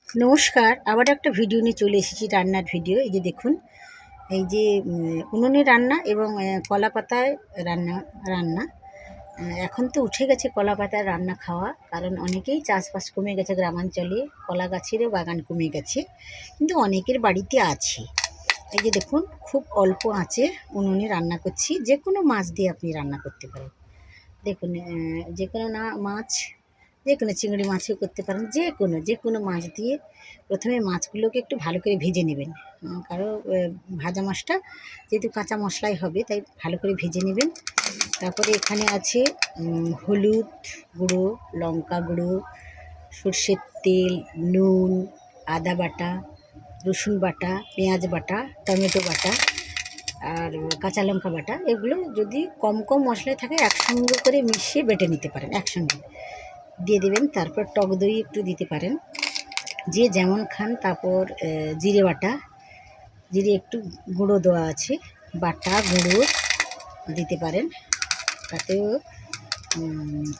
নমস্কার, আবার একটা ভিডিও নিয়ে চলে এসেছি, রান্নার ভিডিও। এই যে দেখুন, এই যে উনুনে রান্না এবং কলা পাতায় রান্না রান্না এখন তো উঠে গেছে কলা পাতায় রান্না খাওয়া, কারণ অনেকেই চাষবাস কমে গেছে গ্রামাঞ্চলে, কলা গাছেরও বাগান কমে গেছে, কিন্তু অনেকের বাড়িতে আছে। এই যে দেখুন, খুব অল্প আঁচে উনুনে রান্না করছি। যে কোনো মাছ দিয়ে আপনি রান্না করতে পারেন। দেখুন, যে কোনো মাছ, যে কোনো চিংড়ি মাছও করতে পারেন, যে কোনো মাছ দিয়ে প্রথমে মাছগুলোকে একটু ভালো করে ভেজে নেবেন। কারণ ভাজা মাছটা যেহেতু কাঁচা মশলাই হবে, তাই ভালো করে ভেজে নেবেন। তারপরে এখানে আছে হলুদ গুঁড়ো, লঙ্কা গুঁড়ো, সর্ষের তেল, নুন, আদা বাটা, রসুন বাটা, পেঁয়াজ বাটা, টমেটো বাটা আর কাঁচা লঙ্কা বাটা। এগুলো যদি কম কম মশলায় থাকে একসঙ্গে করে মিশিয়ে বেটে নিতে পারেন, একসঙ্গে দিয়ে দেবেন। তারপর টক দই একটু দিতে পারেন, যে যেমন খান। তারপর জিরে বাটা, জিরে একটু গুঁড়ো দেওয়া আছে, বাটা গুঁড়ো দিতে পারেন, তাতেও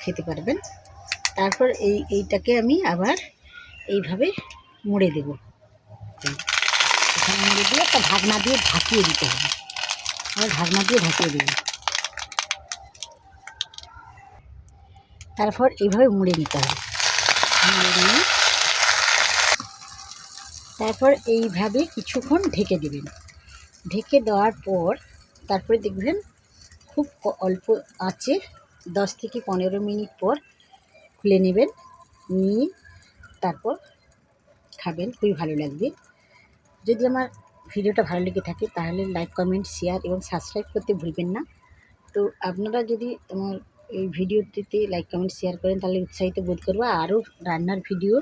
খেতে পারবেন। তারপর এইটাকে আমি আবার এইভাবে মুড়ে দেবো। এখানে মুড়ে দিয়ে একটা ঢাকনা দিয়ে ঢাকিয়ে দিতে হবে। ঢাকনা দিয়ে ঢাকিয়ে দেবো। তারপর এইভাবে মুড়ে নিতে হবে। মুড়ে নিয়ে তারপর এইভাবে কিছুক্ষণ ঢেকে দেবেন। ঢেকে দেওয়ার পর তারপরে দেখবেন খুব অল্প আঁচে 10 থেকে 15 মিনিট পর খুলে নেবেন, নিয়ে তারপর খাবেন, খুবই ভালো লাগবে। যদি আমার ভিডিওটা ভালো লেগে থাকে তাহলে লাইক, কমেন্ট, শেয়ার এবং সাবস্ক্রাইব করতে ভুলবেন না। তো আপনারা যদি আমার এই ভিডিওটিতে লাইক, কমেন্ট, শেয়ার করেন তাহলে উৎসাহিত বোধ করবো। আরও রান্নার ভিডিও,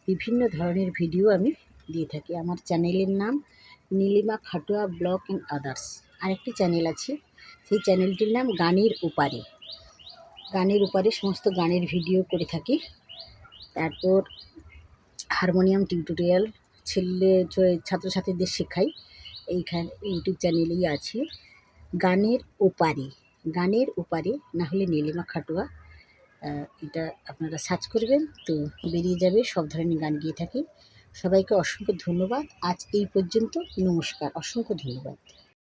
বিভিন্ন ধরনের ভিডিও আমি দিয়ে থাকি। আমার চ্যানেলের নাম Nilima Khatua blog and others. আরেকটি চ্যানেল আছে, সেই চ্যানেলটির নাম গানের ওপারে। গানের ওপারে সমস্ত গানের ভিডিও করে থাকি। তারপর হারমোনিয়াম টিউটোরিয়াল ছাত্রছাত্রীদের শেখাই, এইখানে ইউটিউব চ্যানেলেই আছে। গানের ওপারে, গানের ওপারে না হলে নীলিমা খাটুয়া, এটা আপনারা সার্চ করবেন তো বেরিয়ে যাবে। সব ধরনের গান গিয়ে থাকি। সবাইকে অসংখ্য ধন্যবাদ। আজ এই পর্যন্ত। নমস্কার, অসংখ্য ধন্যবাদ।